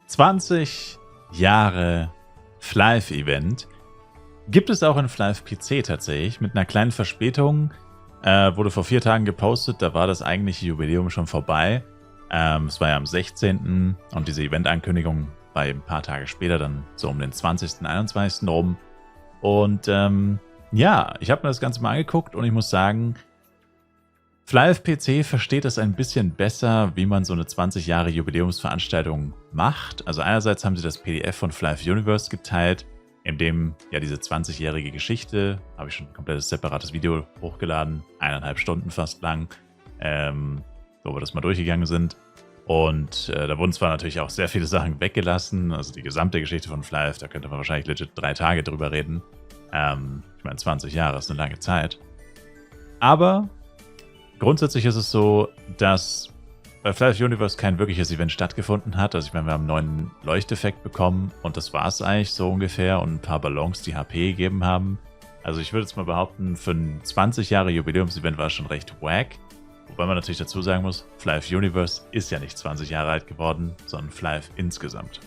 20 Jahre Flive-Event gibt es auch in Flive PC tatsächlich. Mit einer kleinen Verspätung. Wurde vor 4 Tagen gepostet, da war das eigentliche Jubiläum schon vorbei. Es war ja am 16. und diese Event-Ankündigung war eben ein paar Tage später, dann so um den 20., 21. rum. Und ja, ich habe mir das Ganze mal angeguckt und ich muss sagen, Flive PC versteht es ein bisschen besser, wie man so eine 20 Jahre Jubiläumsveranstaltung macht. Also einerseits haben sie das PDF von Flive Universe geteilt, in dem ja diese 20-jährige Geschichte, habe ich schon ein komplettes separates Video hochgeladen, 1,5 Stunden fast lang, wo wir das mal durchgegangen sind. Und da wurden zwar natürlich auch sehr viele Sachen weggelassen, also die gesamte Geschichte von Flive, da könnte man wahrscheinlich legit 3 Tage drüber reden. Ich meine, 20 Jahre ist eine lange Zeit. Aber grundsätzlich ist es so, dass bei Flive Universe kein wirkliches Event stattgefunden hat. Also ich meine, wir haben einen neuen Leuchteffekt bekommen und das war es eigentlich so ungefähr und ein paar Ballons, die HP gegeben haben. Also ich würde jetzt mal behaupten, für ein 20 Jahre Jubiläumsevent war es schon recht wack. Wobei man natürlich dazu sagen muss, Flive Universe ist ja nicht 20 Jahre alt geworden, sondern Flive insgesamt.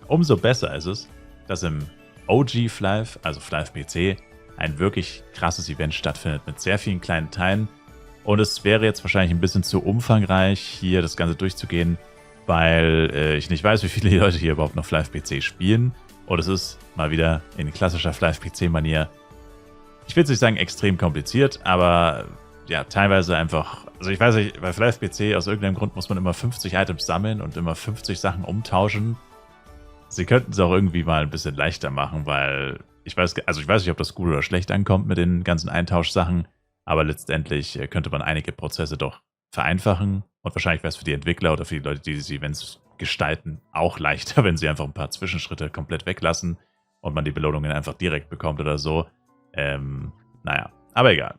Umso besser ist es, dass im OG Flive, also Flive PC, ein wirklich krasses Event stattfindet mit sehr vielen kleinen Teilen. Und es wäre jetzt wahrscheinlich ein bisschen zu umfangreich, hier das Ganze durchzugehen, weil ich nicht weiß, wie viele Leute hier überhaupt noch Flive PC spielen. Und es ist mal wieder in klassischer Flive PC-Manier, ich will jetzt nicht sagen extrem kompliziert, aber ja, teilweise einfach, also ich weiß nicht, bei Flive PC aus irgendeinem Grund muss man immer 50 Items sammeln und immer 50 Sachen umtauschen. Sie könnten es auch irgendwie mal ein bisschen leichter machen, weil ich weiß nicht, ob das gut oder schlecht ankommt mit den ganzen Eintauschsachen. Aber letztendlich könnte man einige Prozesse doch vereinfachen. Und wahrscheinlich wäre es für die Entwickler oder für die Leute, die diese Events gestalten, auch leichter, wenn sie einfach ein paar Zwischenschritte komplett weglassen und man die Belohnungen einfach direkt bekommt oder so. Naja, aber egal.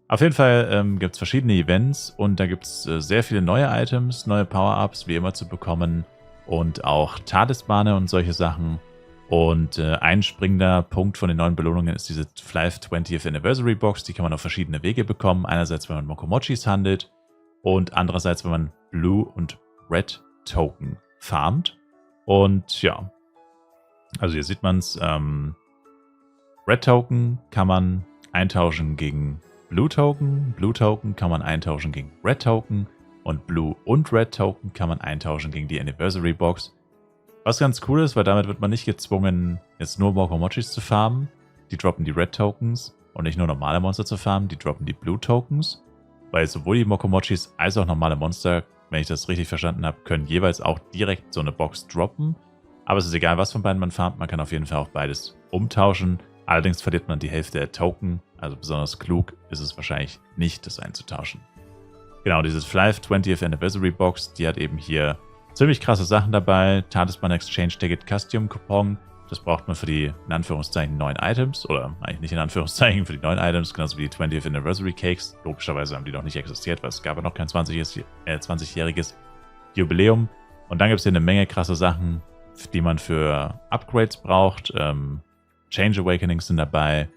Auf jeden Fall gibt es verschiedene Events und da gibt es sehr viele neue Items, neue Power-Ups, wie immer zu bekommen. Und auch Talismane und solche Sachen. Und ein springender Punkt von den neuen Belohnungen ist diese Flive 20th Anniversary Box. Die kann man auf verschiedene Wege bekommen. Einerseits, wenn man Mokomochis handelt und andererseits, wenn man Blue und Red Token farmt. Und ja, also hier sieht man es. Red Token kann man eintauschen gegen Blue Token. Blue Token kann man eintauschen gegen Red Token. Und Blue und Red Token kann man eintauschen gegen die Anniversary Box. Was ganz cool ist, weil damit wird man nicht gezwungen, jetzt nur Mokomochis zu farmen. Die droppen die Red Tokens und nicht nur normale Monster zu farmen, die droppen die Blue Tokens. Weil sowohl die Mokomochis als auch normale Monster, wenn ich das richtig verstanden habe, können jeweils auch direkt so eine Box droppen. Aber es ist egal, was von beiden man farmt, man kann auf jeden Fall auch beides umtauschen. Allerdings verliert man die Hälfte der Token, also besonders klug ist es wahrscheinlich nicht, das einzutauschen. Genau, dieses Flive 20th Anniversary Box, die hat eben hier ziemlich krasse Sachen dabei. Talisman Exchange Ticket Custom Coupon. Das braucht man für die, in Anführungszeichen, neuen Items. Oder eigentlich nicht in Anführungszeichen, für die neuen Items. Genauso wie die 20th Anniversary Cakes. Logischerweise haben die noch nicht existiert, weil es gab ja noch kein 20-jähriges Jubiläum. Und dann gibt es hier eine Menge krasse Sachen, die man für Upgrades braucht. Change Awakenings sind dabei.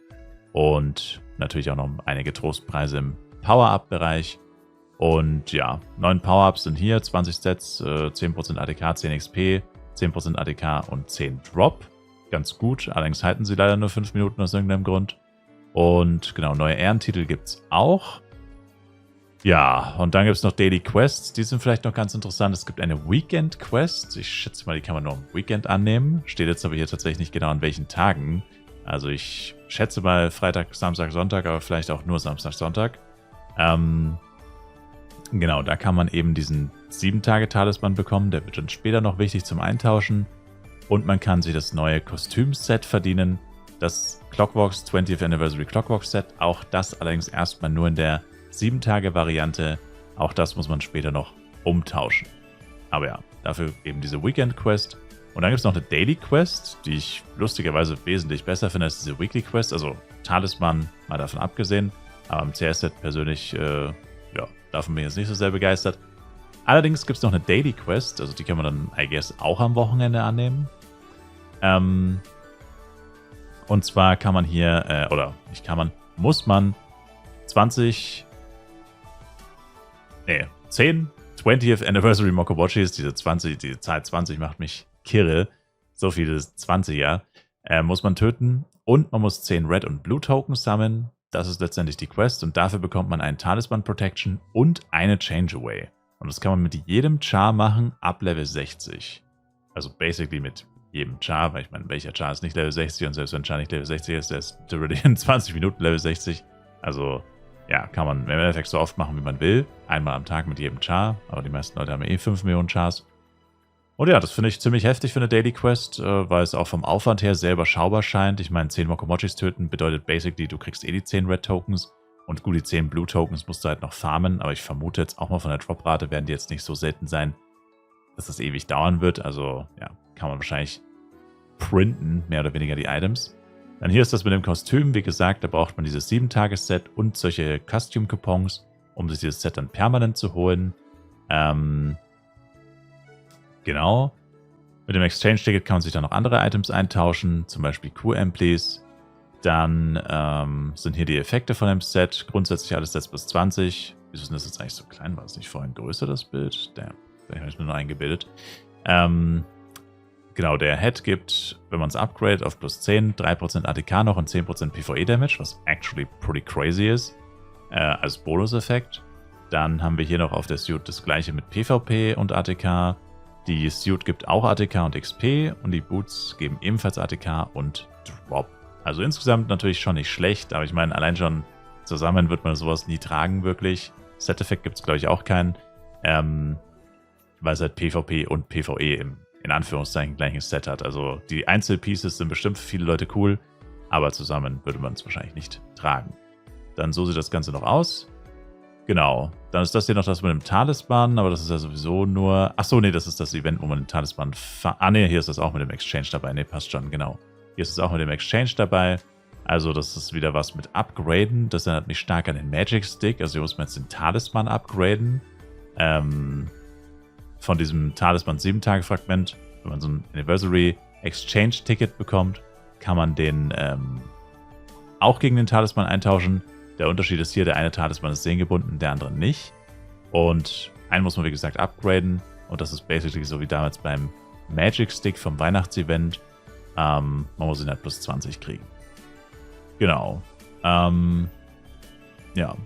Und natürlich auch noch einige Trostpreise im Power-Up-Bereich. Und ja, 9 Power-Ups sind hier, 20 Sets, 10% ATK, 10 XP, 10% ATK und 10 Drop. Ganz gut, allerdings halten sie leider nur 5 Minuten aus irgendeinem Grund. Und genau, neue Ehrentitel gibt es auch. Ja, und dann gibt es noch Daily Quests, die sind vielleicht noch ganz interessant. Es gibt eine Weekend Quest, ich schätze mal, die kann man nur am Weekend annehmen. Steht jetzt aber hier tatsächlich nicht genau an welchen Tagen. Also ich schätze mal Freitag, Samstag, Sonntag, aber vielleicht auch nur Samstag, Sonntag. Genau, da kann man eben diesen 7-Tage-Talisman bekommen. Der wird dann später noch wichtig zum Eintauschen. Und man kann sich das neue Kostümset verdienen. Das Clockworks 20th Anniversary Clockworks Set. Auch das allerdings erstmal nur in der 7-Tage-Variante. Auch das muss man später noch umtauschen. Aber ja, dafür eben diese Weekend Quest. Und dann gibt es noch eine Daily Quest, die ich lustigerweise wesentlich besser finde als diese Weekly Quest. Also Talisman mal davon abgesehen. Aber im CS-Set persönlich, davon bin ich jetzt nicht so sehr begeistert. Allerdings gibt es noch eine Daily Quest, also die kann man dann, I guess, auch am Wochenende annehmen. Und zwar kann man hier, muss man 10 20th Anniversary Mokobochis, die Zahl 20 macht mich kirre. So viele 20er muss man töten. Und man muss 10 Red- und Blue-Tokens sammeln. Das ist letztendlich die Quest. Und dafür bekommt man einen Talisman Protection und eine Change-Away. Und das kann man mit jedem Char machen ab Level 60. Also basically mit jedem Char, weil ich meine, welcher Char ist nicht Level 60? Und selbst wenn Char nicht Level 60 ist, der ist theoretisch in 20 Minuten Level 60. Also ja, kann man im Endeffekt so oft machen, wie man will. Einmal am Tag mit jedem Char. Aber die meisten Leute haben ja 5 Millionen Chars. Und ja, das finde ich ziemlich heftig für eine Daily Quest, weil es auch vom Aufwand her sehr überschaubar scheint. Ich meine, 10 Mokomochis töten bedeutet basically, du kriegst die 10 Red Tokens und gut, die 10 Blue Tokens musst du halt noch farmen. Aber ich vermute jetzt auch mal von der Droprate werden die jetzt nicht so selten sein, dass das ewig dauern wird. Also ja, kann man wahrscheinlich printen, mehr oder weniger die Items. Dann hier ist das mit dem Kostüm. Wie gesagt, da braucht man dieses 7-Tages-Set und solche Costume-Coupons, um sich dieses Set dann permanent zu holen. Genau. Mit dem Exchange-Ticket kann man sich dann noch andere Items eintauschen, zum Beispiel Q-Amplis. Dann sind hier die Effekte von dem Set. Grundsätzlich alles Sets bis 20. Wieso ist das jetzt eigentlich so klein? War es nicht vorhin größer, das Bild? Damn, vielleicht habe ich mir nur eingebildet. Genau, der Head gibt, wenn man es upgradet, auf plus 10, 3% ATK noch und 10% PvE-Damage, was actually pretty crazy ist, als Bonus-Effekt. Dann haben wir hier noch auf der Suit das gleiche mit PvP und ATK. Die Suit gibt auch ATK und XP und die Boots geben ebenfalls ATK und Drop. Also insgesamt natürlich schon nicht schlecht, aber ich meine, allein schon zusammen wird man sowas nie tragen, wirklich. Set-Effekt gibt es, glaube ich, auch keinen, weil es halt PvP und PvE im in Anführungszeichen gleiches Set hat. Also die Einzelpieces sind bestimmt für viele Leute cool, aber zusammen würde man es wahrscheinlich nicht tragen. Dann so sieht das Ganze noch aus. Genau. Dann ist das hier noch das mit dem Talisman, aber das ist ja sowieso nur... Achso, nee, das ist das Event, wo man den Talisman... nee, hier ist das auch mit dem Exchange dabei. Nee, passt schon, genau. Hier ist es auch mit dem Exchange dabei. Also das ist wieder was mit Upgraden. Das erinnert mich stark an den Magic Stick. Also hier muss man jetzt den Talisman upgraden. Von diesem Talisman 7-Tage-Fragment, wenn man so ein Anniversary Exchange-Ticket bekommt, kann man den auch gegen den Talisman eintauschen. Der Unterschied ist hier, der eine Talisman ist seelengebunden, der andere nicht. Und einen muss man, wie gesagt, upgraden. Und das ist basically so wie damals beim Magic Stick vom Weihnachtsevent. Man muss ihn halt plus 20 kriegen. Genau. Ja,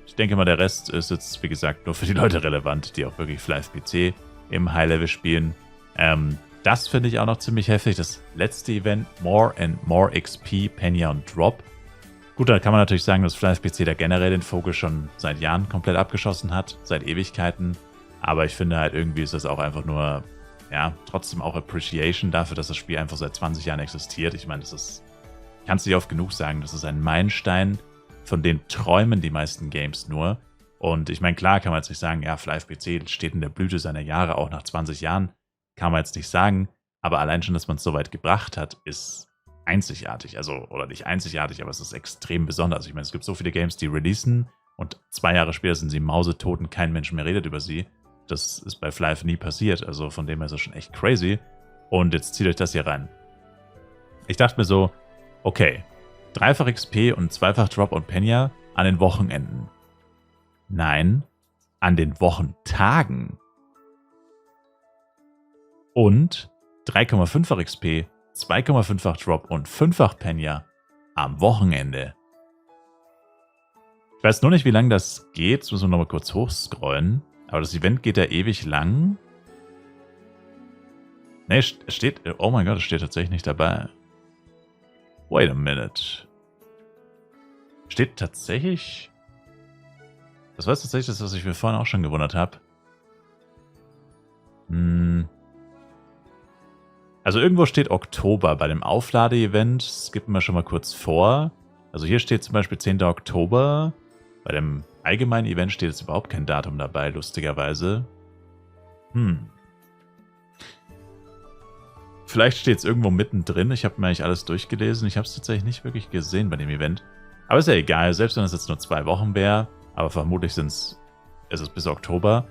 ich denke mal, der Rest ist jetzt, wie gesagt, nur für die Leute relevant, die auch wirklich Flive PC im High-Level spielen. Das finde ich auch noch ziemlich heftig. Das letzte Event, More and More XP, Penya und Drop. Gut, da kann man natürlich sagen, dass Flive PC da generell den Fokus schon seit Jahren komplett abgeschossen hat, seit Ewigkeiten. Aber ich finde halt irgendwie ist das auch einfach nur, ja, trotzdem auch Appreciation dafür, dass das Spiel einfach seit 20 Jahren existiert. Ich meine, das ist, kannst du nicht oft genug sagen, das ist ein Meilenstein, von dem träumen die meisten Games nur. Und ich meine, klar kann man jetzt nicht sagen, ja, Flive PC steht in der Blüte seiner Jahre, auch nach 20 Jahren, kann man jetzt nicht sagen. Aber allein schon, dass man es so weit gebracht hat, ist einzigartig. Also, oder nicht einzigartig, aber es ist extrem besonders. Ich meine, es gibt so viele Games, die releasen und 2 Jahre später sind sie mausetot und kein Mensch mehr redet über sie. Das ist bei Flive nie passiert. Also von dem her ist es schon echt crazy. Und jetzt zieht euch das hier rein. Ich dachte mir so, okay, 3-fach XP und 2-fach Drop und Penya an den Wochenenden. Nein, an den Wochentagen. Und 3,5-fach XP, 2,5-fach Drop und 5-fach Penya am Wochenende. Ich weiß nur nicht, wie lange das geht. Jetzt müssen wir nochmal kurz hochscrollen. Aber das Event geht ja ewig lang. Ne, es steht... Oh mein Gott, es steht tatsächlich nicht dabei. Wait a minute. Steht tatsächlich... Das war tatsächlich das, was ich mir vorhin auch schon gewundert habe. Also irgendwo steht Oktober bei dem Auflade-Event. Das skippen wir schon mal kurz vor. Also hier steht zum Beispiel 10. Oktober. Bei dem allgemeinen Event steht jetzt überhaupt kein Datum dabei, lustigerweise. Vielleicht steht es irgendwo mittendrin. Ich habe mir eigentlich alles durchgelesen. Ich habe es tatsächlich nicht wirklich gesehen bei dem Event. Aber ist ja egal, selbst wenn es jetzt nur 2 Wochen wäre. Aber vermutlich ist es bis Oktober.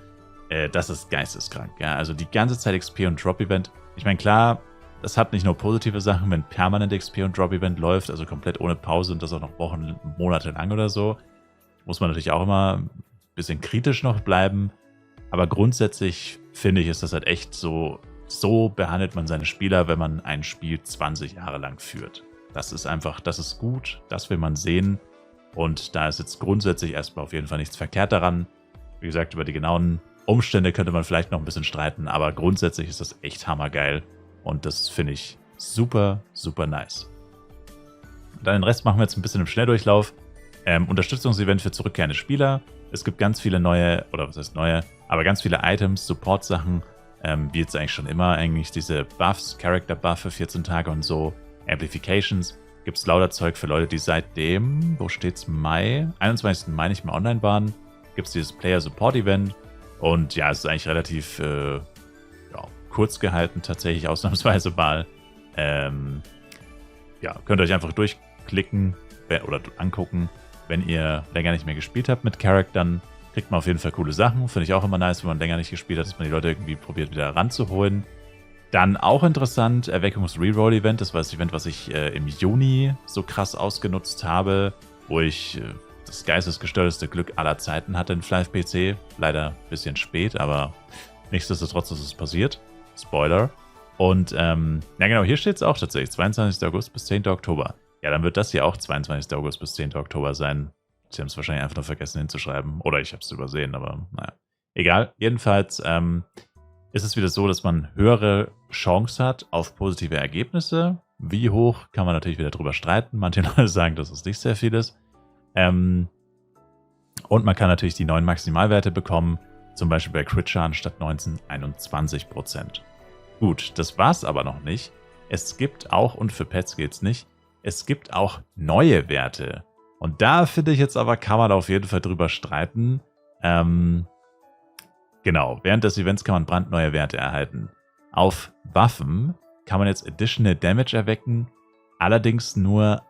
Das ist geisteskrank. Ja? Also die ganze Zeit XP und Drop-Event. Ich meine, klar, das hat nicht nur positive Sachen, wenn permanent XP und Drop-Event läuft, also komplett ohne Pause und das auch noch Wochen, Monate lang oder so. Muss man natürlich auch immer ein bisschen kritisch noch bleiben. Aber grundsätzlich finde ich, ist das halt echt so behandelt man seine Spieler, wenn man ein Spiel 20 Jahre lang führt. Das ist gut, das will man sehen. Und da ist jetzt grundsätzlich erstmal auf jeden Fall nichts verkehrt daran. Wie gesagt, über die genauen Umstände könnte man vielleicht noch ein bisschen streiten, aber grundsätzlich ist das echt hammergeil. Und das finde ich super, super nice. Dann den Rest machen wir jetzt ein bisschen im Schnelldurchlauf. Unterstützungsevent für zurückkehrende Spieler. Es gibt ganz viele neue, oder was heißt neue, aber ganz viele Items, Support-Sachen, wie jetzt eigentlich schon immer, eigentlich diese Buffs, Character-Buff für 14 Tage und so, Amplifications. Gibt es lauter Zeug für Leute, die seit dem, wo steht's, Mai, 21. Mai nicht mehr online waren. Gibt es dieses Player-Support-Event. Und ja, es ist eigentlich relativ kurz gehalten, tatsächlich ausnahmsweise mal. Könnt ihr euch einfach durchklicken oder angucken. Wenn ihr länger nicht mehr gespielt habt mit Charaktern, kriegt man auf jeden Fall coole Sachen. Finde ich auch immer nice, wenn man länger nicht gespielt hat, dass man die Leute irgendwie probiert wieder ranzuholen. Dann auch interessant, Erweckungs-Reroll-Event. Das war das Event, was ich im Juni so krass ausgenutzt habe, wo ich das geistesgestörteste Glück aller Zeiten hatte in Flive PC. Leider ein bisschen spät, aber nichtsdestotrotz ist es passiert. Spoiler. Und genau, hier steht es auch tatsächlich. 22. August bis 10. Oktober. Ja, dann wird das hier auch 22. August bis 10. Oktober sein. Sie haben es wahrscheinlich einfach nur vergessen hinzuschreiben. Oder ich habe es übersehen, aber naja. Egal. Jedenfalls ist es wieder so, dass man höhere Chance hat auf positive Ergebnisse. Wie hoch, kann man natürlich wieder drüber streiten. Manche Leute sagen, dass es nicht sehr viel ist. Und man kann natürlich die neuen Maximalwerte bekommen. Zum Beispiel bei Crit-Schaden statt 19 21%. Gut, das war's aber noch nicht. Es gibt auch, und für Pets geht's nicht, es gibt auch neue Werte. Und da finde ich jetzt aber, kann man auf jeden Fall drüber streiten. Genau, während des Events kann man brandneue Werte erhalten. Auf Waffen kann man jetzt Additional Damage erwecken, allerdings nur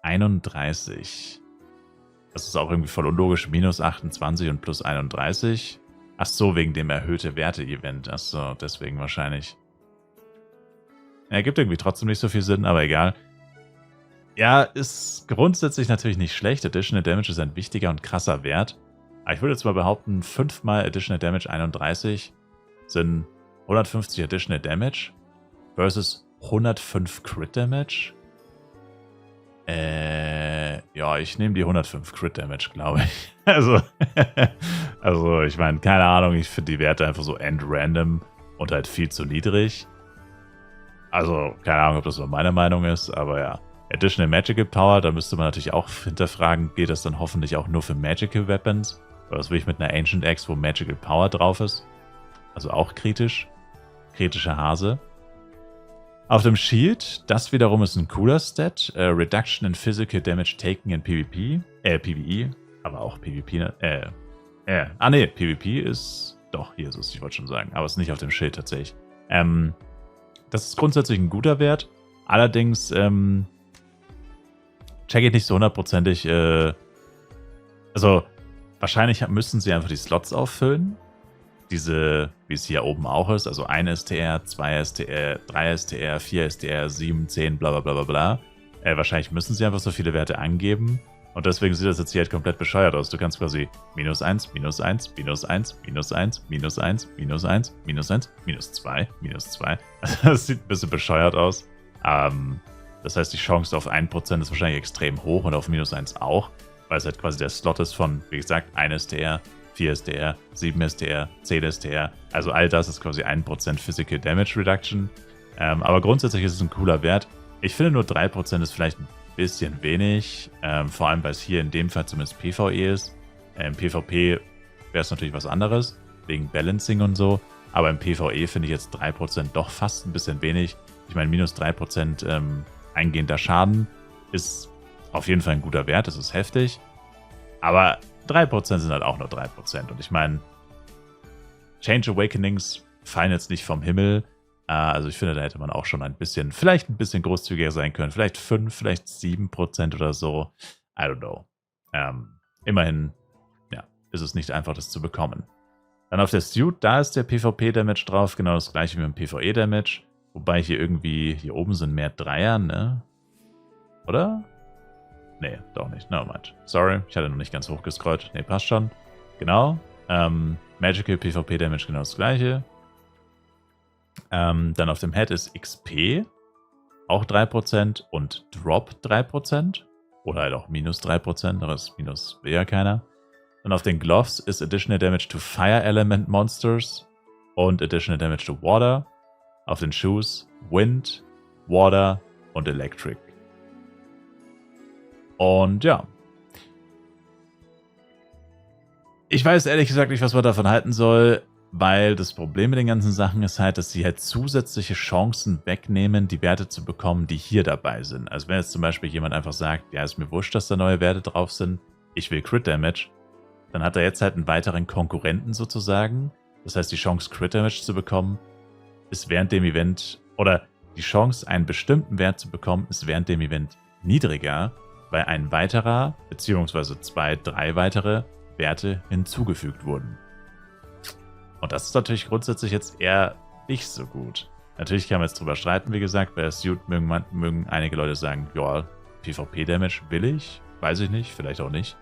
31. Das ist auch irgendwie voll unlogisch, minus 28 und plus 31. Ach so, wegen dem erhöhte Werte-Event. Ach so, deswegen wahrscheinlich. Ergibt irgendwie trotzdem nicht so viel Sinn, aber egal. Ja, ist grundsätzlich natürlich nicht schlecht. Additional Damage ist ein wichtiger und krasser Wert. Aber ich würde jetzt mal behaupten, 5 mal Additional Damage 31 sind 150 Additional Damage versus 105 Crit Damage. Ja, ich nehme die 105 Crit Damage, glaube ich. Also ich meine, keine Ahnung, ich finde die Werte einfach so end-random und halt viel zu niedrig. Also, keine Ahnung, ob das nur meine Meinung ist, aber ja. Additional Magical Power, da müsste man natürlich auch hinterfragen, geht das dann hoffentlich auch nur für Magical Weapons? Oder was will ich mit einer Ancient Axe, wo Magical Power drauf ist? Also auch kritisch. Kritischer Hase. Auf dem Shield, das wiederum ist ein cooler Stat. Reduction in Physical Damage taken in PvP. PvE, aber auch PvP. PvP ist... Doch, hier ist es, ich wollte schon sagen. Aber es ist nicht auf dem Schild tatsächlich. Das ist grundsätzlich ein guter Wert. Allerdings, check ich nicht so hundertprozentig. Also, wahrscheinlich müssen sie einfach die Slots auffüllen. Diese, wie es hier oben auch ist, also 1 STR, 2 STR, 3 STR, 4 STR, 7, 10, bla bla bla bla bla. Wahrscheinlich müssen sie einfach so viele Werte angeben. Und deswegen sieht das jetzt hier halt komplett bescheuert aus. Du kannst quasi minus 1, minus 1, minus 1, minus 1, minus 1, minus 1, minus 1, minus 2, minus 2. Das sieht ein bisschen bescheuert aus. Das heißt, die Chance auf 1% ist wahrscheinlich extrem hoch und auf minus 1 auch, weil es halt quasi der Slot ist von, wie gesagt, 1 STR, 4 STR, 7 STR, 10 STR. Also all das ist quasi 1% Physical Damage Reduction. Aber grundsätzlich ist es ein cooler Wert. Ich finde nur 3% ist vielleicht ein bisschen wenig, vor allem weil es hier in dem Fall zumindest PvE ist. Im PvP wäre es natürlich was anderes, wegen Balancing und so. Aber im PvE finde ich jetzt 3% doch fast ein bisschen wenig. Ich meine, minus 3% eingehender Schaden ist auf jeden Fall ein guter Wert, das ist heftig. Aber 3% sind halt auch nur 3%. Und ich meine, Change Awakenings fallen jetzt nicht vom Himmel. Also ich finde, da hätte man auch schon vielleicht ein bisschen großzügiger sein können. Vielleicht 5, vielleicht 7% oder so. I don't know. Immerhin, ja, ist es nicht einfach, das zu bekommen. Dann auf der Suit, da ist der PvP-Damage drauf. Genau das gleiche wie beim PvE-Damage. Wobei hier oben sind mehr Dreier, ne? Oder? Nee, doch nicht. Nevermind. Sorry, ich hatte noch nicht ganz hochgescrollt. Nee, passt schon. Genau. Magical PvP Damage genau das gleiche. Dann auf dem Head ist XP, auch 3% und Drop 3%. Oder halt auch minus 3%, aber das Minus will ja keiner. Dann auf den Gloves ist Additional Damage to Fire Element Monsters und Additional Damage to Water. Auf den Shoes Wind, Water und Electric. Und ja. Ich weiß ehrlich gesagt nicht, was man davon halten soll, weil das Problem mit den ganzen Sachen ist halt, dass sie halt zusätzliche Chancen wegnehmen, die Werte zu bekommen, die hier dabei sind. Also wenn jetzt zum Beispiel jemand einfach sagt, ja, ist mir wurscht, dass da neue Werte drauf sind, ich will Crit Damage, dann hat er jetzt halt einen weiteren Konkurrenten sozusagen. Das heißt, die Chance, Crit Damage zu bekommen, ist während dem Event, oder die Chance, einen bestimmten Wert zu bekommen, ist während dem Event niedriger, weil ein weiterer, beziehungsweise 2, 3 weitere Werte hinzugefügt wurden. Und das ist natürlich grundsätzlich jetzt eher nicht so gut. Natürlich kann man jetzt drüber streiten, wie gesagt. Bei der Suit mögen einige Leute sagen, ja, PvP-Damage will ich, weiß ich nicht, vielleicht auch nicht.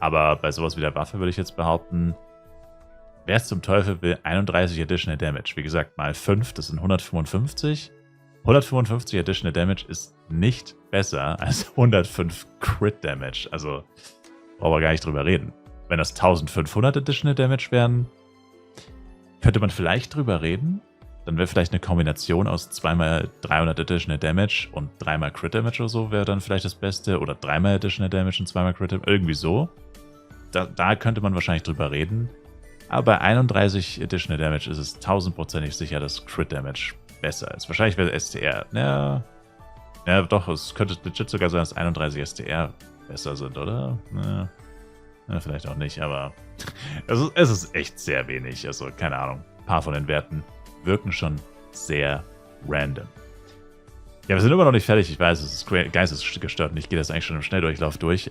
Aber bei sowas wie der Waffe würde ich jetzt behaupten, wer es zum Teufel will, 31 Additional Damage. Wie gesagt, mal 5, das sind 155. 155 Additional Damage ist nicht besser als 105 Crit Damage. Also brauchen wir gar nicht drüber reden. Wenn das 1500 Additional Damage wären, könnte man vielleicht drüber reden. Dann wäre vielleicht eine Kombination aus 2x 300 Additional Damage und 3x Crit Damage oder so wäre dann vielleicht das Beste. Oder 3x Additional Damage und 2x Crit Damage. Irgendwie so. Da könnte man wahrscheinlich drüber reden. Aber bei 31 Additional Damage ist es 1000%ig sicher, dass Crit Damage besser ist. Wahrscheinlich wäre STR. Ja, doch, es könnte legit sogar sein, dass 31 STR besser sind, oder? Ja, vielleicht auch nicht, aber es ist echt sehr wenig. Also, keine Ahnung. Ein paar von den Werten wirken schon sehr random. Ja, wir sind immer noch nicht fertig. Ich weiß, es ist geistesgestört und ich gehe das eigentlich schon im Schnelldurchlauf durch.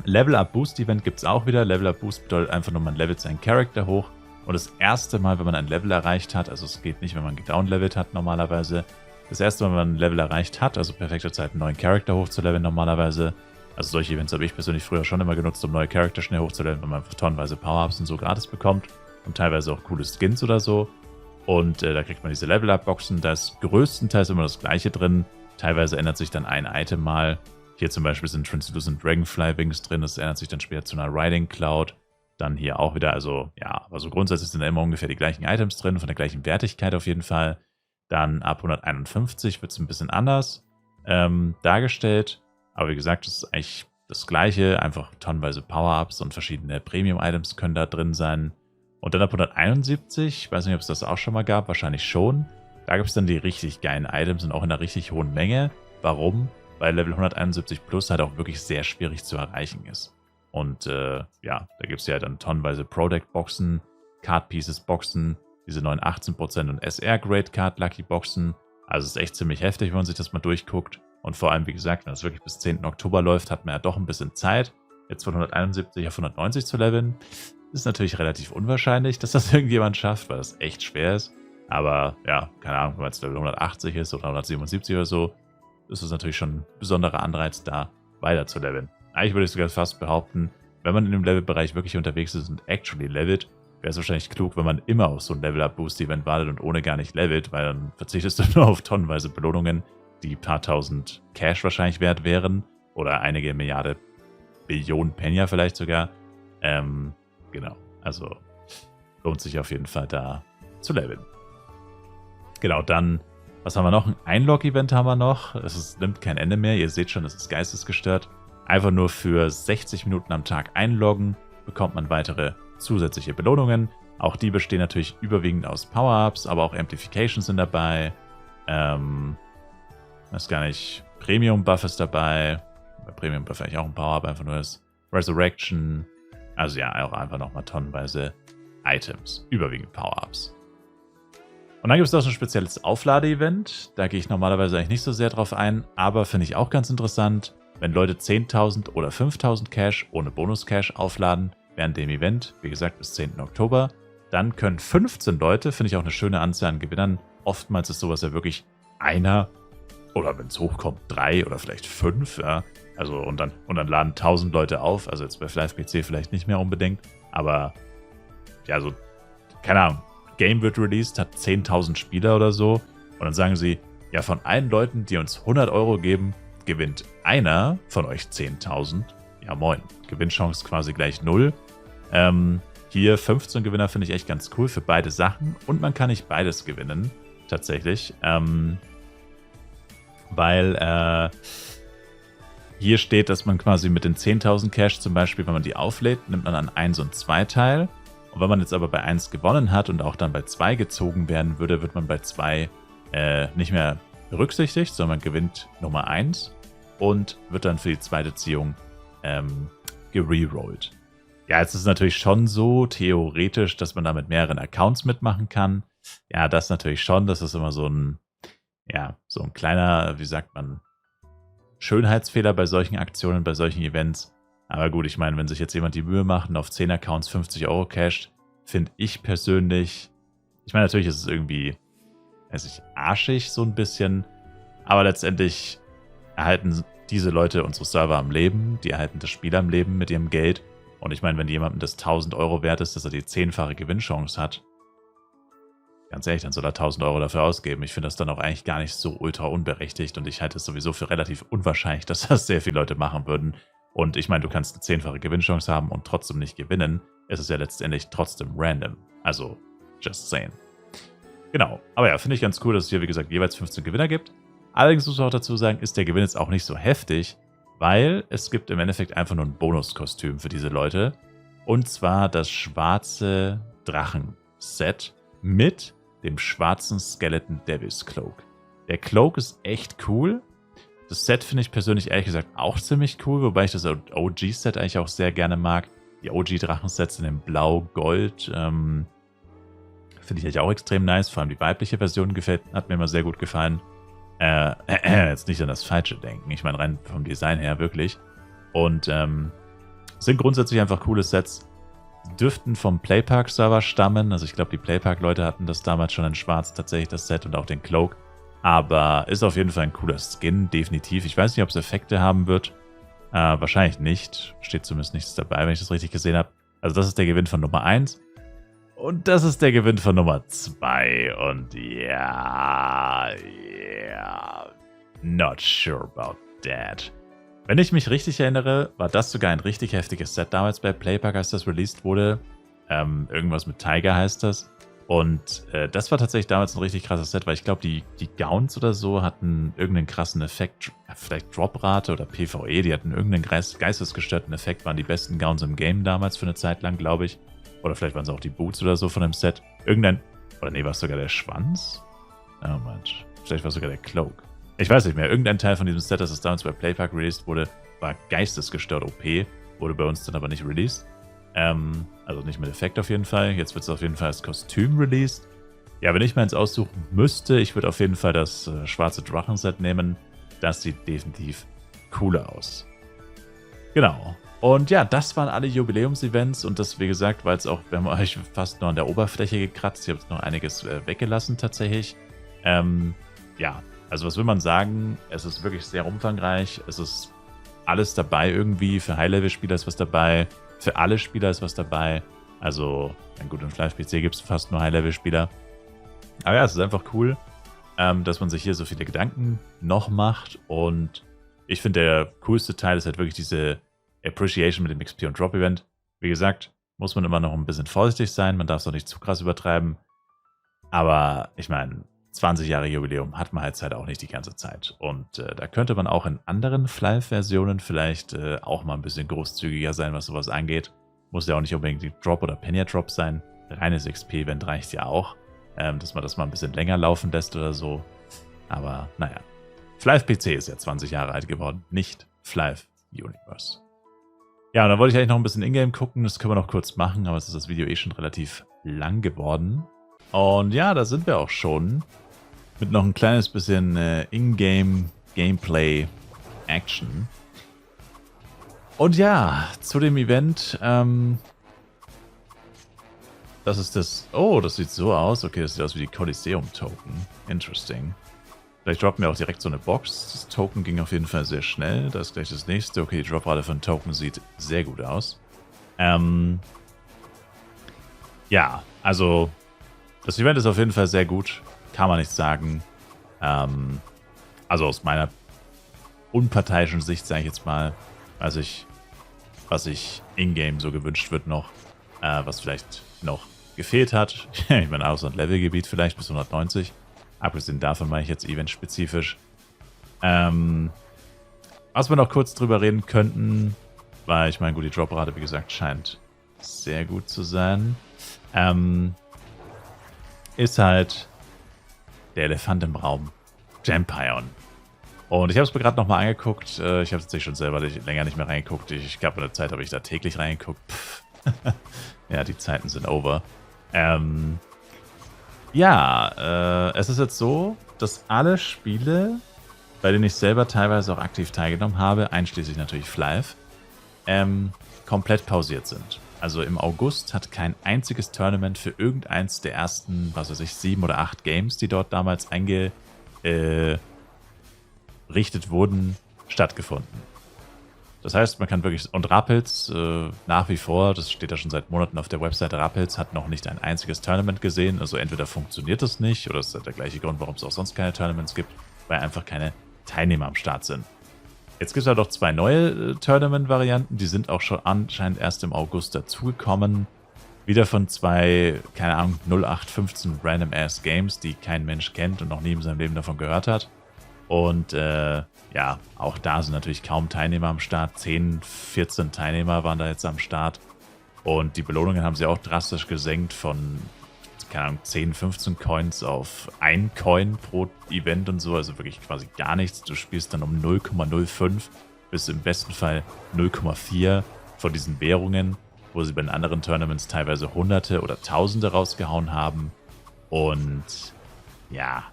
Level-Up-Boost-Event gibt es auch wieder. Level-Up-Boost bedeutet einfach nur, man levelt seinen Charakter hoch. Und das erste Mal, wenn man ein Level erreicht hat, also es geht nicht, wenn man gedownlevelt hat normalerweise. Das erste Mal, wenn man ein Level erreicht hat, also perfekte Zeit, einen neuen Charakter hochzuleveln normalerweise. Also solche Events habe ich persönlich früher schon immer genutzt, um neue Charakter schnell hochzuleveln, weil man tonnenweise Power-Ups und so gratis bekommt. Und teilweise auch coole Skins oder so. Und da kriegt man diese Level-Up-Boxen. Da ist größtenteils immer das gleiche drin. Teilweise ändert sich dann ein Item mal. Hier zum Beispiel sind Translucent Dragonfly Wings drin. Das ändert sich dann später zu einer Riding Cloud. Dann hier auch wieder, also ja, also grundsätzlich sind da immer ungefähr die gleichen Items drin, von der gleichen Wertigkeit auf jeden Fall. Dann ab 151 wird es ein bisschen anders dargestellt. Aber wie gesagt, das ist eigentlich das Gleiche. Einfach tonnenweise Power-Ups und verschiedene Premium-Items können da drin sein. Und dann ab 171, ich weiß nicht, ob es das auch schon mal gab, wahrscheinlich schon. Da gibt es dann die richtig geilen Items und auch in einer richtig hohen Menge. Warum? Weil Level 171 Plus halt auch wirklich sehr schwierig zu erreichen ist. Und ja, da gibt es ja dann tonnenweise Product-Boxen, Card-Pieces-Boxen, diese neuen 18% und SR-Grade-Card-Lucky-Boxen. Also es ist echt ziemlich heftig, wenn man sich das mal durchguckt. Und vor allem, wie gesagt, wenn es wirklich bis 10. Oktober läuft, hat man ja doch ein bisschen Zeit, jetzt von 171 auf 190 zu leveln. Ist natürlich relativ unwahrscheinlich, dass das irgendjemand schafft, weil das echt schwer ist. Aber ja, keine Ahnung, wenn man jetzt Level 180 ist oder 177 oder so, ist es natürlich schon ein besonderer Anreiz, da weiter zu leveln. Eigentlich würde ich sogar fast behaupten, wenn man in dem Levelbereich wirklich unterwegs ist und actually levelt, wäre es wahrscheinlich klug, wenn man immer auf so ein Level-Up-Boost-Event wartet und ohne gar nicht levelt, weil dann verzichtest du nur auf tonnenweise Belohnungen, die ein paar tausend Cash wahrscheinlich wert wären oder einige Milliarden, Billionen Penya vielleicht sogar. Genau, also lohnt sich auf jeden Fall da zu leveln. Genau, dann, was haben wir noch? Ein Einlog-Event haben wir noch. Nimmt kein Ende mehr. Ihr seht schon, es ist geistesgestört. Einfach nur für 60 Minuten am Tag einloggen, bekommt man weitere zusätzliche Belohnungen. Auch die bestehen natürlich überwiegend aus Power-Ups, aber auch Amplifications sind dabei. Weiß gar nicht. Premium-Buff ist dabei. Bei Premium-Buff eigentlich auch ein Power-Up, einfach nur das Resurrection. Also ja, auch einfach nochmal tonnenweise Items. Überwiegend Power-Ups. Und dann gibt es auch so ein spezielles Auflade-Event. Da gehe ich normalerweise eigentlich nicht so sehr drauf ein, aber finde ich auch ganz interessant. Wenn Leute 10.000 oder 5.000 Cash ohne Bonus-Cash aufladen während dem Event, wie gesagt bis 10. Oktober, dann können 15 Leute, finde ich auch eine schöne Anzahl an Gewinnern, oftmals ist sowas ja wirklich einer oder wenn es hochkommt 3 oder vielleicht 5, ja, Also und dann laden 1000 Leute auf. Also jetzt bei Live PC vielleicht nicht mehr unbedingt. Aber ja, so, keine Ahnung. Game wird released, hat 10.000 Spieler oder so. Und dann sagen sie, ja, von allen Leuten, die uns 100 Euro geben, gewinnt einer von euch 10.000. Ja, moin. Gewinnchance quasi gleich 0. Hier 15 Gewinner finde ich echt ganz cool für beide Sachen. Und man kann nicht beides gewinnen, tatsächlich. Weil hier steht, dass man quasi mit den 10.000 Cash zum Beispiel, wenn man die auflädt, nimmt man an 1 und 2 teil. Und wenn man jetzt aber bei 1 gewonnen hat und auch dann bei 2 gezogen werden würde, wird man bei 2 nicht mehr berücksichtigt, sondern man gewinnt Nummer 1 und wird dann für die zweite Ziehung gererollt. Ja, jetzt ist es natürlich schon so theoretisch, dass man da mit mehreren Accounts mitmachen kann. Ja, das natürlich schon. Das ist immer so ein kleiner, wie sagt man, Schönheitsfehler bei solchen Aktionen, bei solchen Events. Aber gut, ich meine, wenn sich jetzt jemand die Mühe macht und auf 10 Accounts 50 Euro casht, finde ich persönlich, ich meine, natürlich ist es irgendwie, arschig so ein bisschen, aber letztendlich erhalten diese Leute unsere Server am Leben, die erhalten das Spiel am Leben mit ihrem Geld. Und ich meine, wenn jemandem das 1000 Euro wert ist, dass er die 10-fache Gewinnchance hat, ganz ehrlich, dann soll er 1000 Euro dafür ausgeben. Ich finde das dann auch eigentlich gar nicht so ultra unberechtigt und ich halte es sowieso für relativ unwahrscheinlich, dass das sehr viele Leute machen würden. Und ich meine, du kannst eine 10-fache Gewinnchance haben und trotzdem nicht gewinnen. Es ist ja letztendlich trotzdem random. Also, just saying. Genau. Aber ja, finde ich ganz cool, dass es hier, wie gesagt, jeweils 15 Gewinner gibt. Allerdings muss man auch dazu sagen, ist der Gewinn jetzt auch nicht so heftig, weil es gibt im Endeffekt einfach nur ein Bonuskostüm für diese Leute. Und zwar das schwarze Drachen-Set mit dem schwarzen Skeleton Devil's Cloak. Der Cloak ist echt cool. Das Set finde ich persönlich ehrlich gesagt auch ziemlich cool, wobei ich das OG-Set eigentlich auch sehr gerne mag. Die OG-Drachensets in dem Blau-Gold finde ich eigentlich auch extrem nice. Vor allem die weibliche Version hat mir immer sehr gut gefallen. Jetzt nicht an das Falsche denken. Ich meine rein vom Design her wirklich. Und sind grundsätzlich einfach coole Sets. Dürften vom Playpark-Server stammen. Also ich glaube, die Playpark-Leute hatten das damals schon in schwarz tatsächlich, das Set und auch den Cloak. Aber ist auf jeden Fall ein cooler Skin, definitiv. Ich weiß nicht, ob es Effekte haben wird. Wahrscheinlich nicht. Steht zumindest nichts dabei, wenn ich das richtig gesehen habe. Also das ist der Gewinn von Nummer 1. Und das ist der Gewinn von Nummer 2. Und ja, not sure about that. Wenn ich mich richtig erinnere, war das sogar ein richtig heftiges Set damals bei Playpark, als das released wurde. Irgendwas mit Tiger heißt das. Und das war tatsächlich damals ein richtig krasses Set, weil ich glaube, die Gowns oder so hatten irgendeinen krassen Effekt. Vielleicht Droprate oder PvE, die hatten irgendeinen geistesgestörten Effekt, waren die besten Gowns im Game damals für eine Zeit lang, glaube ich. Oder vielleicht waren es auch die Boots oder so von dem Set. Oder nee, war es sogar der Schwanz? Oh Mensch, vielleicht war es sogar der Cloak. Ich weiß nicht mehr. Irgendein Teil von diesem Set, das damals bei Playpark released wurde, war geistesgestört OP. Wurde bei uns dann aber nicht released. Also nicht mit Effekt auf jeden Fall. Jetzt wird es auf jeden Fall als Kostüm released. Ja, wenn ich meins aussuchen müsste, ich würde auf jeden Fall das schwarze Drachenset nehmen. Das sieht definitiv cooler aus. Genau. Und ja, das waren alle Jubiläumsevents und das, wie gesagt, war jetzt auch, wir haben euch fast nur an der Oberfläche gekratzt. Ich habe jetzt noch einiges weggelassen tatsächlich. Ja, also was will man sagen? Es ist wirklich sehr umfangreich. Es ist alles dabei irgendwie. Für High-Level-Spieler ist was dabei. Für alle Spieler ist was dabei. Also, gut, im Live-PC gibt es fast nur High-Level-Spieler. Aber ja, es ist einfach cool, dass man sich hier so viele Gedanken noch macht. Und ich finde, der coolste Teil ist halt wirklich diese Appreciation mit dem XP und Drop-Event. Wie gesagt, muss man immer noch ein bisschen vorsichtig sein. Man darf es auch nicht zu krass übertreiben. Aber ich meine, 20 Jahre Jubiläum hat man halt auch nicht die ganze Zeit. Und da könnte man auch in anderen Flive-Versionen vielleicht auch mal ein bisschen großzügiger sein, was sowas angeht. Muss ja auch nicht unbedingt die Drop oder Penny Drop sein. Reines XP-Event reicht ja auch, dass man das mal ein bisschen länger laufen lässt oder so. Aber naja, Flive PC ist ja 20 Jahre alt geworden, nicht Flive Universe. Ja, und dann wollte ich eigentlich noch ein bisschen Ingame gucken. Das können wir noch kurz machen, aber es ist das Video eh schon relativ lang geworden. Und ja, da sind wir auch schon. Mit noch ein kleines bisschen Ingame Gameplay Action. Und ja, zu dem Event, das ist das, oh, das sieht so aus. Okay, das sieht aus wie die Coliseum Token. Interesting. Vielleicht droppen wir auch direkt so eine Box. Das Token ging auf jeden Fall sehr schnell. Da ist gleich das nächste. Okay, die Droprate von Token sieht sehr gut aus. Ja, also das Event ist auf jeden Fall sehr gut. Kann man nicht sagen. Also aus meiner unparteiischen Sicht, sage ich jetzt mal, was sich in-game so gewünscht wird noch, was vielleicht noch gefehlt hat. Ich meine, auch so ein Levelgebiet vielleicht bis 190. Abgesehen davon meine ich jetzt eventspezifisch. Was wir noch kurz drüber reden könnten, weil ich meine, gut, die Droprate, wie gesagt, scheint sehr gut zu sein. Ist halt der Elefant im Raum. Gempion. Und ich habe es mir gerade nochmal angeguckt. Ich habe tatsächlich schon selber länger nicht mehr reingeguckt. Ich glaube, in der Zeit habe ich da täglich reingeguckt. Ja, die Zeiten sind over. Ja, es ist jetzt so, dass alle Spiele, bei denen ich selber teilweise auch aktiv teilgenommen habe, einschließlich natürlich Flive, komplett pausiert sind. Also im August hat kein einziges Tournament für irgendeins der ersten, was weiß ich, 7 oder 8 Games, die dort damals eingerichtet wurden, stattgefunden. Das heißt, man kann wirklich, und Rappels nach wie vor, das steht ja schon seit Monaten auf der Webseite, Rappels hat noch nicht ein einziges Tournament gesehen. Also entweder funktioniert es nicht, oder es ist der gleiche Grund, warum es auch sonst keine Tournaments gibt, weil einfach keine Teilnehmer am Start sind. Jetzt gibt es halt auch 2 neue Tournament-Varianten, die sind auch schon anscheinend erst im August dazugekommen. Wieder von 2, keine Ahnung, 0815 Random-Ass-Games, die kein Mensch kennt und noch nie in seinem Leben davon gehört hat. Und ja, auch da sind natürlich kaum Teilnehmer am Start. 10, 14 Teilnehmer waren da jetzt am Start. Und die Belohnungen haben sie auch drastisch gesenkt von, keine Ahnung, 10, 15 Coins auf 1 Coin pro Event und so. Also wirklich quasi gar nichts. Du spielst dann um 0,05 bis im besten Fall 0,4 von diesen Währungen, wo sie bei den anderen Tournaments teilweise Hunderte oder Tausende rausgehauen haben. Und ja,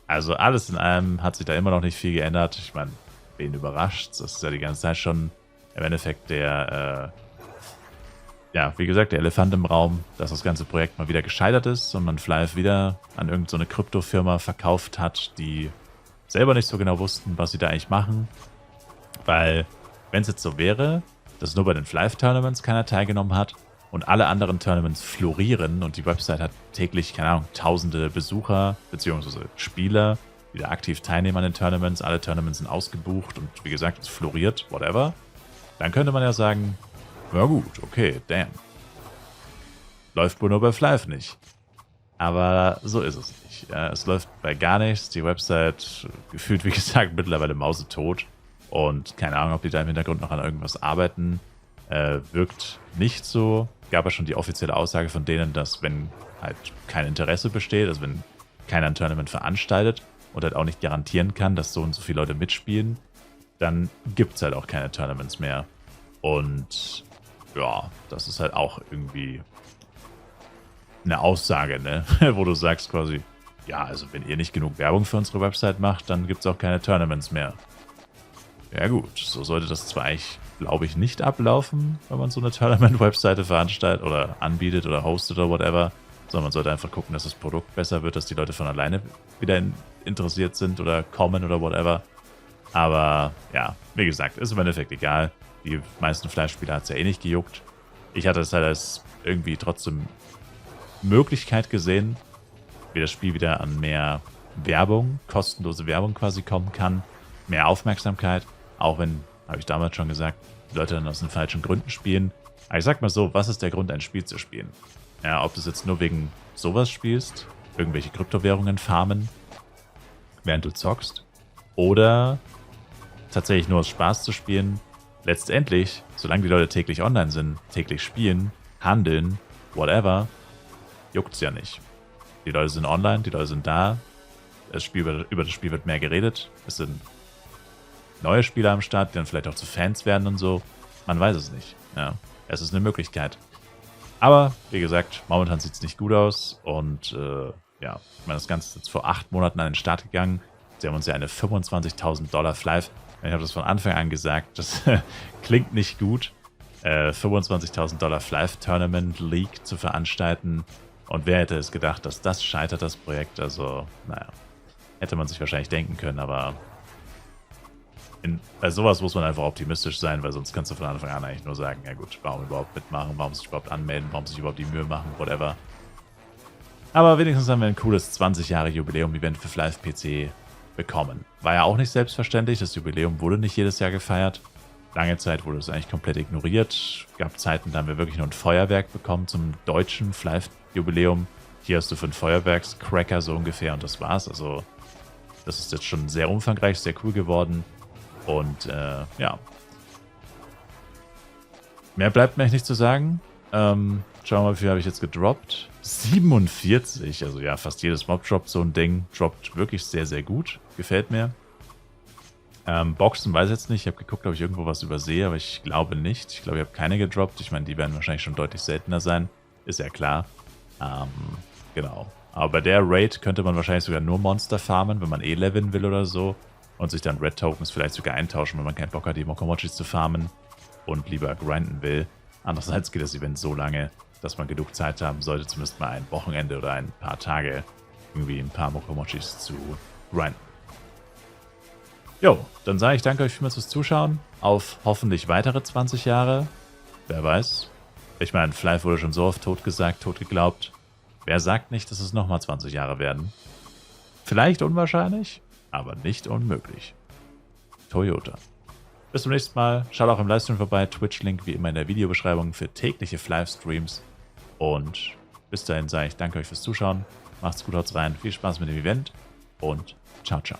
also alles in allem hat sich da immer noch nicht viel geändert. Ich meine, wen überrascht? Das ist ja die ganze Zeit schon im Endeffekt der, ja, wie gesagt, der Elefant im Raum, dass das ganze Projekt mal wieder gescheitert ist und man Flive wieder an irgendeine so Kryptofirma verkauft hat, die selber nicht so genau wussten, was sie da eigentlich machen. Weil, wenn es jetzt so wäre, dass nur bei den Flive-Tournaments keiner teilgenommen hat und alle anderen Tournaments florieren und die Website hat täglich, keine Ahnung, tausende Besucher bzw. Spieler, die da aktiv teilnehmen an den Tournaments, alle Tournaments sind ausgebucht und wie gesagt, es floriert, whatever, dann könnte man ja sagen, ja gut, okay, damn. Läuft wohl nur bei Flive nicht. Aber so ist es nicht. Ja, es läuft bei gar nichts. Die Website gefühlt, wie gesagt, mittlerweile mausetot. Und keine Ahnung, ob die da im Hintergrund noch an irgendwas arbeiten. Wirkt nicht so. Gab ja schon die offizielle Aussage von denen, dass wenn halt kein Interesse besteht, also wenn keiner ein Tournament veranstaltet und halt auch nicht garantieren kann, dass so und so viele Leute mitspielen, dann gibt es halt auch keine Tournaments mehr. Und ja, das ist halt auch irgendwie eine Aussage, ne? Wo du sagst quasi, ja, also wenn ihr nicht genug Werbung für unsere Website macht, dann gibt es auch keine Tournaments mehr. Ja gut, so sollte das zwar eigentlich, glaube ich, nicht ablaufen, wenn man so eine Tournament-Webseite veranstaltet oder anbietet oder hostet oder whatever, sondern man sollte einfach gucken, dass das Produkt besser wird, dass die Leute von alleine wieder interessiert sind oder kommen oder whatever. Aber ja, wie gesagt, ist im Endeffekt egal. Die meisten Fleischspieler hat es ja eh nicht gejuckt. Ich hatte es halt als irgendwie trotzdem Möglichkeit gesehen, wie das Spiel wieder an mehr Werbung, kostenlose Werbung quasi kommen kann, mehr Aufmerksamkeit, auch wenn, habe ich damals schon gesagt, die Leute dann aus den falschen Gründen spielen. Aber ich sag mal so, was ist der Grund, ein Spiel zu spielen? Ja, ob du es jetzt nur wegen sowas spielst, irgendwelche Kryptowährungen farmen, während du zockst, oder tatsächlich nur aus Spaß zu spielen. Letztendlich, solange die Leute täglich online sind, täglich spielen, handeln, whatever, juckt es ja nicht. Die Leute sind online, die Leute sind da, über das Spiel wird mehr geredet, es sind neue Spieler am Start, die dann vielleicht auch zu Fans werden und so. Man weiß es nicht. Ja, es ist eine Möglichkeit. Aber, wie gesagt, momentan sieht es nicht gut aus und ja, ich meine, das Ganze ist jetzt vor 8 Monaten an den Start gegangen. Sie haben uns ja eine $25.000 Flive. Ich habe das von Anfang an gesagt, das klingt nicht gut, $25.000 Flive Tournament League zu veranstalten. Und wer hätte es gedacht, dass das scheitert, das Projekt? Also, naja. Hätte man sich wahrscheinlich denken können, aber bei sowas muss man einfach optimistisch sein, weil sonst kannst du von Anfang an eigentlich nur sagen, ja gut, warum überhaupt mitmachen, warum sich überhaupt anmelden, warum sich überhaupt die Mühe machen, whatever. Aber wenigstens haben wir ein cooles 20-Jahre-Jubiläum-Event für Flive PC bekommen. War ja auch nicht selbstverständlich, das Jubiläum wurde nicht jedes Jahr gefeiert. Lange Zeit wurde es eigentlich komplett ignoriert. Gab Zeiten, da haben wir wirklich nur ein Feuerwerk bekommen zum deutschen Flive-Jubiläum. Hier hast du 5 Feuerwerkscracker so ungefähr und das war's. Also das ist jetzt schon sehr umfangreich, sehr cool geworden. Und ja. Mehr bleibt mir eigentlich nicht zu sagen. Schauen wir mal, wie viel habe ich jetzt gedroppt. 47, also ja, fast jedes Mob droppt so ein Ding. Droppt wirklich sehr, sehr gut. Gefällt mir. Boxen weiß ich jetzt nicht. Ich habe geguckt, ob ich irgendwo was übersehe, aber ich glaube nicht. Ich glaube, ich habe keine gedroppt. Ich meine, die werden wahrscheinlich schon deutlich seltener sein. Ist ja klar. Genau. Aber bei der Raid könnte man wahrscheinlich sogar nur Monster farmen, wenn man eh leveln will oder so. Und sich dann Red Tokens vielleicht sogar eintauschen, wenn man keinen Bock hat, die Mokomochis zu farmen und lieber grinden will. Andererseits geht das Event so lange, dass man genug Zeit haben sollte, zumindest mal ein Wochenende oder ein paar Tage irgendwie ein paar Mokomochis zu grinden. Jo, dann sage ich danke euch vielmals fürs Zuschauen. Auf hoffentlich weitere 20 Jahre. Wer weiß. Ich meine, Flive wurde schon so oft tot gesagt, tot geglaubt. Wer sagt nicht, dass es nochmal 20 Jahre werden? Vielleicht unwahrscheinlich, aber nicht unmöglich. Toyota. Bis zum nächsten Mal. Schaut auch im Livestream vorbei. Twitch-Link wie immer in der Videobeschreibung für tägliche Flive-Streams. Und bis dahin sage ich danke euch fürs Zuschauen. Macht's gut, haut's rein. Viel Spaß mit dem Event und ciao, ciao.